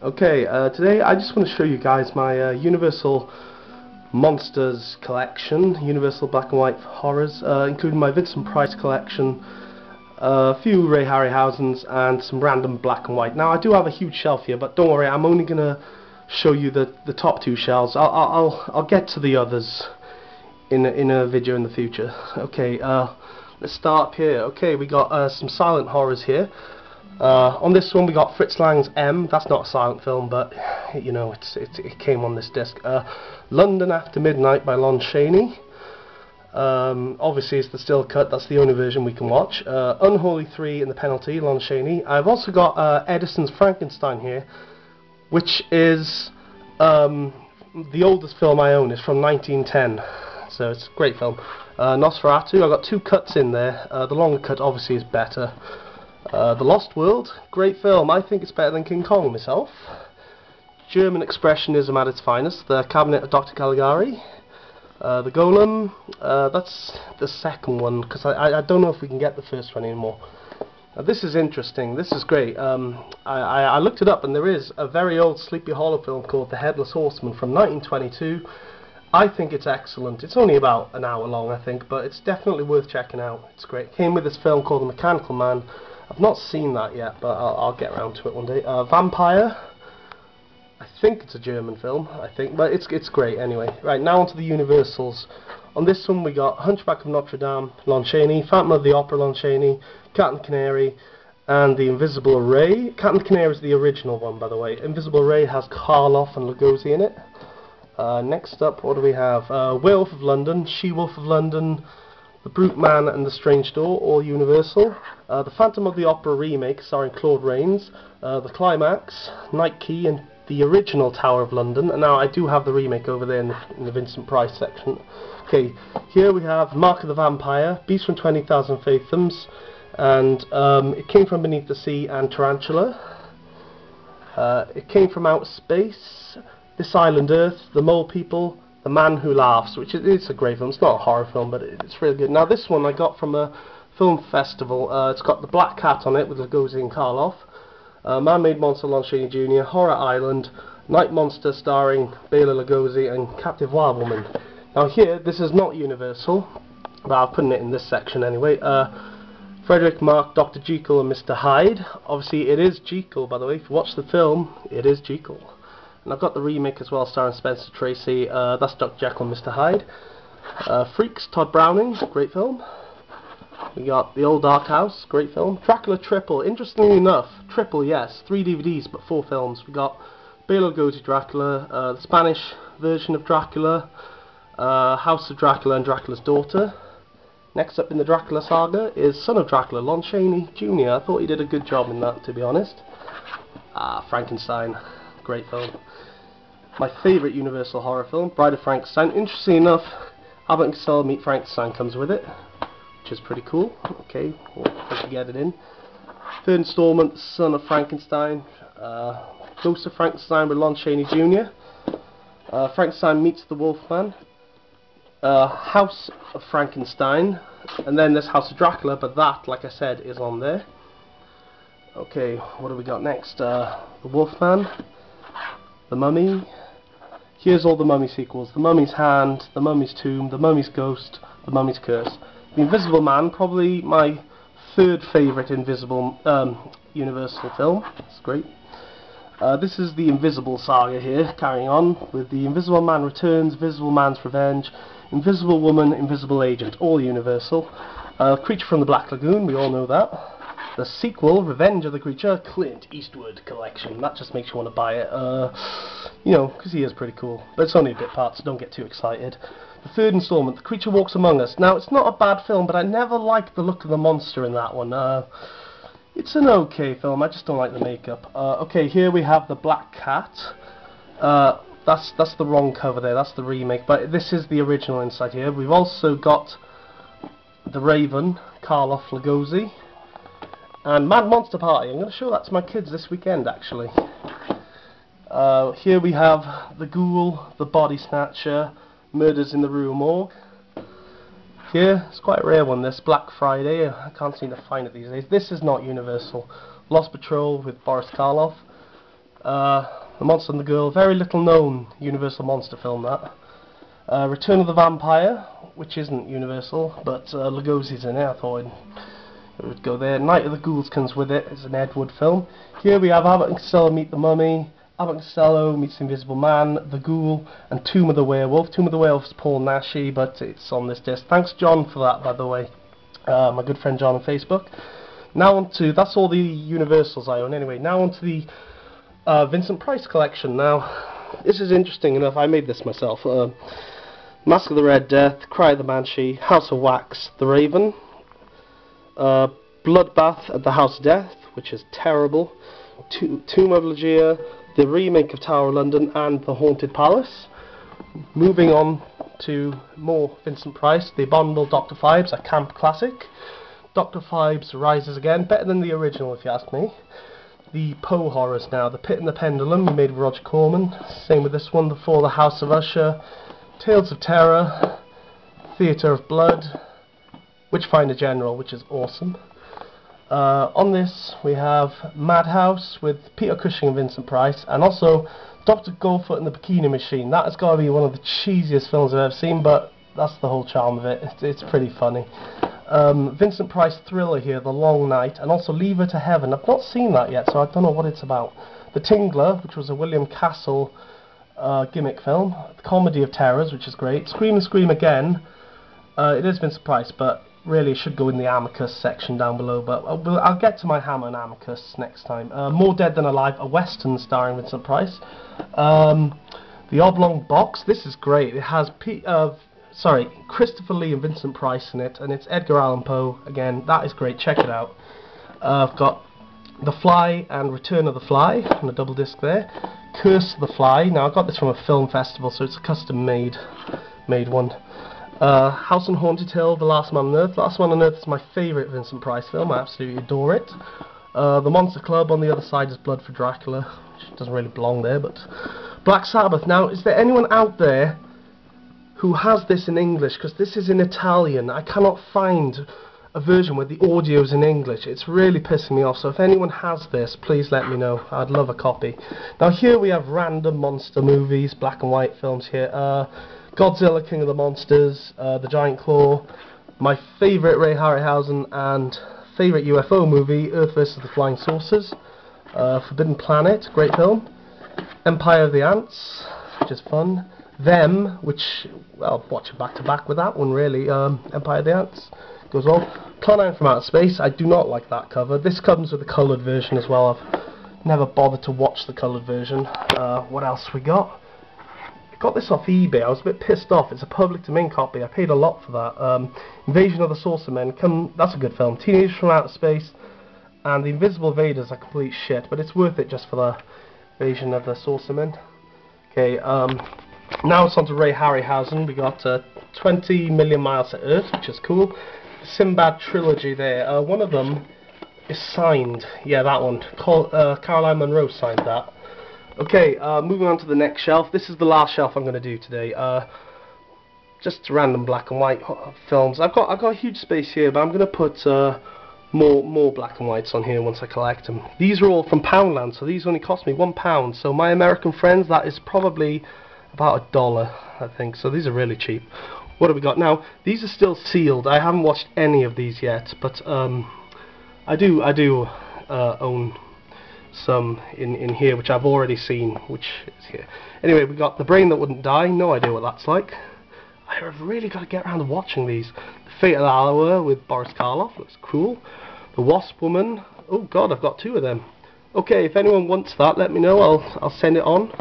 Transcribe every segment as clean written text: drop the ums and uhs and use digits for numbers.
Okay, today I just want to show you guys my Universal Monsters collection, Universal Black and White Horrors, including my Vincent Price collection, a few Ray Harryhausen's, and some random black and white. Now I do have a huge shelf here, but don't worry, I'm only going to show you the top two shelves. I'll get to the others in a video in the future. Okay, let's start up here. Okay, we got some silent horrors here. On this one we got Fritz Lang's M. That's not a silent film, but you know it came on this disc. London After Midnight by Lon Chaney. Obviously it's the still cut. That's the only version we can watch. Unholy 3 in the penalty, Lon Chaney. I've also got Edison's Frankenstein here, which is the oldest film I own. It's from 1910, so it's a great film. Nosferatu. I've got two cuts in there. The longer cut obviously is better. The Lost World, great film. I think it's better than King Kong myself. German Expressionism at its finest. The Cabinet of Dr. Caligari. The Golem, that's the second one, because I don't know if we can get the first one anymore. This is interesting, this is great. I looked it up, and there is a very old Sleepy Hollow film called The Headless Horseman from 1922. I think it's excellent. It's only about an hour long, I think, but it's definitely worth checking out. It's great. It came with this film called The Mechanical Man. I've not seen that yet, but I'll get around to it one day. Vampire. I think it's a German film, but it's great anyway. Right, now onto the Universals. On this one we got Hunchback of Notre Dame, Lon Chaney, Phantom of the Opera, Lon Chaney, Captain Canary, and The Invisible Ray. Captain Canary is the original one, by the way. Invisible Ray has Karloff and Lugosi in it. Next up, what do we have? Werewolf of London, She-Wolf of London, The Brute Man and the Strange Door, all Universal. The Phantom of the Opera remake, starring Claude Rains. The Climax, Night Key, and the original Tower of London. And now I do have the remake over there in the Vincent Price section. Okay, here we have Mark of the Vampire, Beast from 20,000 Fathoms, and It Came from Beneath the Sea and Tarantula. It Came from Outer Space, This Island Earth, The Mole People, The Man Who Laughs, which it's a great film. It's not a horror film, but it's really good. Now this one I got from a film festival. It's got The Black Cat on it with Lugosi and Karloff. Man-Made Monster, Lon Chaney Jr., Horror Island, Night Monster starring Bela Lugosi, and Captive Wild Woman. Now here, this is not Universal, but I'll put it in this section anyway. Frederick Mark, Dr. Jekyll and Mr. Hyde. Obviously it is Jekyll, by the way. If you watch the film, it is Jekyll. And I've got the remake as well, starring Spencer Tracy. That's Dr. Jekyll and Mr. Hyde. Freaks, Todd Browning, great film. We got The Old Dark House, great film. Dracula Triple, interestingly enough, triple, yes, 3 DVDs but 4 films. We got Bela Lugosi Dracula, the Spanish version of Dracula, House of Dracula and Dracula's Daughter. Next up in the Dracula saga is Son of Dracula, Lon Chaney Jr. I thought he did a good job in that, to be honest. Frankenstein, great film. My favourite Universal horror film, Bride of Frankenstein. Interestingly enough, Abbott and Costello Meet Frankenstein comes with it, which is pretty cool. Okay, we'll have to get it in. Third installment, Son of Frankenstein, Ghost of Frankenstein with Lon Chaney Jr., Frankenstein Meets the Wolfman, House of Frankenstein, and then there's House of Dracula, but that, like I said, is on there. Okay, what do we got next? The Wolfman, The Mummy. Here's all the Mummy sequels: The Mummy's Hand, The Mummy's Tomb, The Mummy's Ghost, The Mummy's Curse. The Invisible Man, probably my third favourite Universal film. It's great. This is the Invisible saga here, carrying on with The Invisible Man Returns, Invisible Man's Revenge, Invisible Woman, Invisible Agent, all Universal. Creature from the Black Lagoon, we all know that. The sequel, Revenge of the Creature, Clint Eastwood collection. That just makes you want to buy it, you know, because he is pretty cool. But it's only a bit part, so don't get too excited. The third installment, The Creature Walks Among Us. Now, it's not a bad film, but I never liked the look of the monster in that one. It's an okay film, I just don't like the makeup. Okay, here we have The Black Cat. That's the wrong cover there, that's the remake, but this is the original inside here. We've also got The Raven, Karloff, Lugosi, and Mad Monster Party. I'm going to show that to my kids this weekend, actually. Here we have The Ghoul, The Body Snatcher, Murders in the Rue Morgue. Here, it's quite a rare one, this, Black Friday. I can't seem to find it these days. This is not Universal. Lost Patrol with Boris Karloff. The Monster and the Girl, very little known Universal monster film that. Return of the Vampire, which isn't Universal, but Lugosi's in it, I thought it would go there. Night of the Ghouls comes with it, it's an Ed Wood film. Here we have Abbott and Costello Meet the Mummy, Abbott and Costello Meets the Invisible Man, The Ghoul, and Tomb of the Werewolf. Tomb of the Werewolf is Paul Naschy, but it's on this disc. Thanks John for that, by the way, my good friend John on Facebook. Now on to, that's all the Universals I own anyway, now on to the Vincent Price collection. Now, this is interesting enough, I made this myself. Mask of the Red Death, Cry of the Banshee, House of Wax, The Raven, Bloodbath at the House of Death, which is terrible, Tomb of Ligeia, the remake of Tower of London, and The Haunted Palace. Moving on to more Vincent Price, The Abominable Dr. Phibes, a camp classic. Dr. Phibes rises again, better than the original if you ask me. The Poe horrors now, The Pit and the Pendulum, made with Roger Corman. Same with this one, For the House of Usher, Tales of Terror, Theatre of Blood, Witchfinder General, which is awesome. On this we have Madhouse with Peter Cushing and Vincent Price, and also Dr. Goldfoot and the Bikini Machine. That has got to be one of the cheesiest films I've ever seen, but that's the whole charm of it. It's pretty funny. Vincent Price thriller here, The Long Night, and also Leave Her to Heaven. I've not seen that yet, so I don't know what it's about. The Tingler, which was a William Castle gimmick film. The Comedy of Terrors, which is great. Scream and Scream Again. It is Vincent Price, but really it should go in the Amicus section down below, but I'll get to my Hammer and Amicus next time. More Dead Than Alive, a Western starring Vincent Price. The Oblong Box, this is great. It has Christopher Lee and Vincent Price in it, and it's Edgar Allan Poe. Again, that is great, check it out. I've got The Fly and Return of the Fly on a double disc there. Curse of the Fly, now I got this from a film festival, so it's a custom made one. House on Haunted Hill, The Last Man on Earth. The Last Man on Earth is my favourite Vincent Price film, I absolutely adore it. The Monster Club, on the other side is Blood for Dracula, which doesn't really belong there, but Black Sabbath. Now, is there anyone out there who has this in English? Because this is in Italian. I cannot find a version where the audio is in English. It's really pissing me off, so if anyone has this, please let me know. I'd love a copy. Now here we have random monster movies, black and white films here. Godzilla, King of the Monsters, The Giant Claw, my favourite Ray Harryhausen and favourite UFO movie, Earth vs. the Flying Saucers, Forbidden Planet, great film, Empire of the Ants, which is fun, Them, which, well, watch it back to back with that one really, Empire of the Ants, goes on, Clone from Outer Space. I do not like that cover. This comes with a coloured version as well. I've never bothered to watch the coloured version. What else we got? I got this off eBay. I was a bit pissed off. It's a public domain copy. I paid a lot for that. Invasion of the Saucermen. That's a good film. Teenagers from Outer Space and The Invisible Invaders are complete shit, but it's worth it just for the Invasion of the Saucermen. Okay, now it's on to Ray Harryhausen. We got 20 Million Miles to Earth, which is cool. The Sinbad trilogy there. One of them is signed. Yeah, that one. Caroline Munro signed that. Okay, moving on to the next shelf. This is the last shelf I'm going to do today. Just random black and white films. I've got a huge space here, but I'm going to put more black and whites on here once I collect them. These are all from Poundland, so these only cost me £1. So my American friends, that is probably about $1, I think. So these are really cheap. What have we got now? These are still sealed. I haven't watched any of these yet, but I do own some in here which I've already seen, which is here. Anyway, we got The Brain That Wouldn't Die. No idea what that's like. I've really got to get around to watching these. The Fatal Hour with Boris Karloff, looks cool. The Wasp Woman. Oh god, I've got 2 of them. Okay, if anyone wants that, let me know. I'll send it on.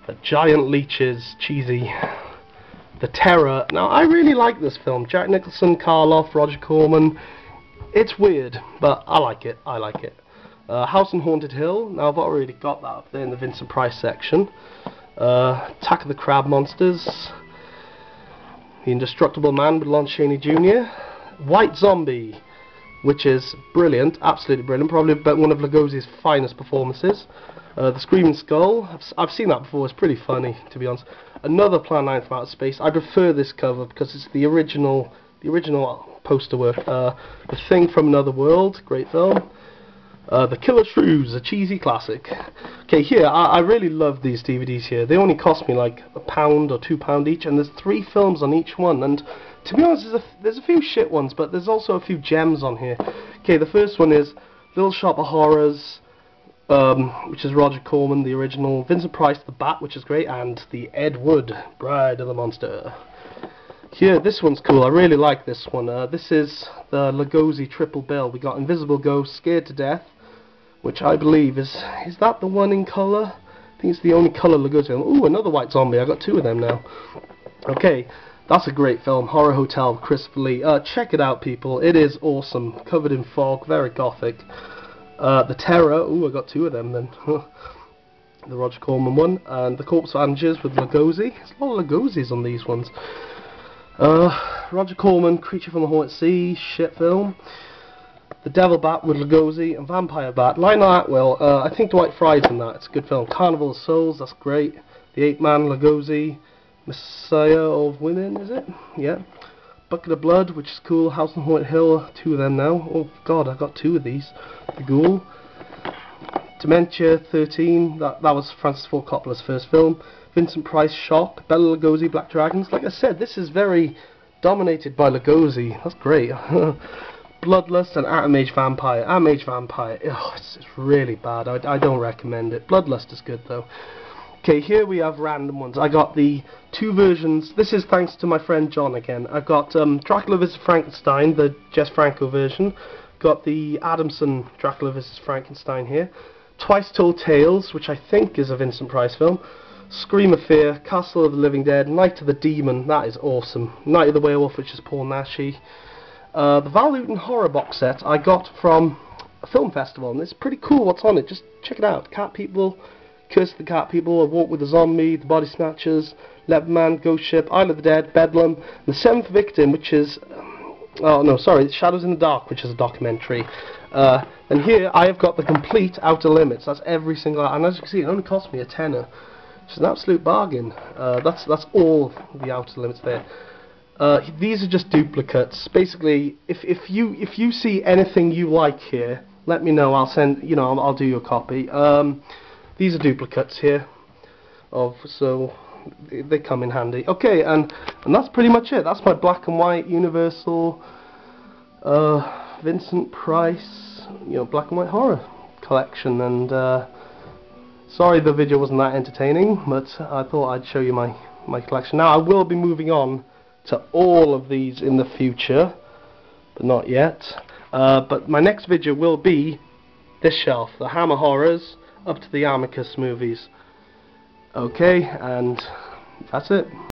The Giant Leeches, cheesy. The Terror. Now I really like this film. Jack Nicholson, Karloff, Roger Corman. It's weird, but I like it. I like it. House on Haunted Hill. Now I've already got that up there in the Vincent Price section. Attack of the Crab Monsters. The Indestructible Man with Lon Chaney Jr. White Zombie, which is brilliant, absolutely brilliant, probably one of Lugosi's finest performances. The Screaming Skull, I've seen that before, it's pretty funny, to be honest. Another Plan 9 from Outer Space. I prefer this cover because it's the original poster work. The Thing from Another World, great film. The Killer Shrews, a cheesy classic. Okay, here, I really love these DVDs here. They only cost me like £1 or £2 each, and there's 3 films on each one, and to be honest, there's a few shit ones, but there's also a few gems on here. Okay, the first one is Little Shop of Horrors, which is Roger Corman, the original, Vincent Price, The Bat, which is great, and the Ed Wood, Bride of the Monster. Here, this one's cool, I really like this one. This is the Lugosi triple bill. We got Invisible Ghost, Scared to Death, which I believe is that the one in colour? I think it's the only colour Lugosi. Ooh, another white zombie, I got 2 of them now. Okay, that's a great film, Horror Hotel with Christopher Lee. Check it out, people, it is awesome, covered in fog, very gothic. The Terror, ooh, I got 2 of them then. The Roger Corman one, and The Corpse Avengers with Lugosi. There's a lot of Lugosis on these ones. Roger Corman, Creature from the Haunted Sea, shit film. The Devil Bat with Lugosi, and Vampire Bat. Lionel Atwill, I think Dwight Fry's in that, it's a good film. Carnival of Souls, that's great. The Ape Man, Lugosi. Messiah of Women, is it? Yeah. Bucket of Blood, which is cool. House on Haunted Hill, 2 of them now. Oh god, I got 2 of these. The Ghoul. Dementia 13, that was Francis Ford Coppola's first film. Vincent Price, Shock. Bela Lugosi, Black Dragons. Like I said, this is very dominated by Lugosi. That's great. Bloodlust and Atom Age Vampire. Atom Age Vampire, oh, it's really bad. I don't recommend it. Bloodlust is good though. Okay, here we have random ones. I got the 2 versions. This is thanks to my friend John again. I've got Dracula vs. Frankenstein, the Jess Franco version. Got the Adamson Dracula vs. Frankenstein here. Twice Told Tales, which I think is a Vincent Price film. Scream of Fear, Castle of the Living Dead, Night of the Demon, that is awesome. Night of the Werewolf, which is Paul Naschy. The Val Lewton horror box set I got from a film festival, and it's pretty cool what's on it. Just check it out. Cat People, Curse of the Cat People, A Walk with the Zombie, The Body Snatchers, Leopardman, Ghost Ship, Isle of the Dead, Bedlam, The Seventh Victim, which is... oh no, sorry, Shadows in the Dark, which is a documentary. And here I have got the complete Outer Limits. That's every single... and as you can see, it only cost me £10. Which is an absolute bargain. That's all the Outer Limits there. These are just duplicates. Basically, if you see anything you like here, let me know. I'll send, I'll do you a copy. These are duplicates here, so they come in handy. Okay, and that's pretty much it. That's my black and white Universal Vincent Price, black and white horror collection. And sorry the video wasn't that entertaining, but I thought I'd show you my collection. Now I will be moving on to all of these in the future, but not yet. But my next video will be this shelf, the Hammer Horrors up to the Amicus movies. Okay, and that's it.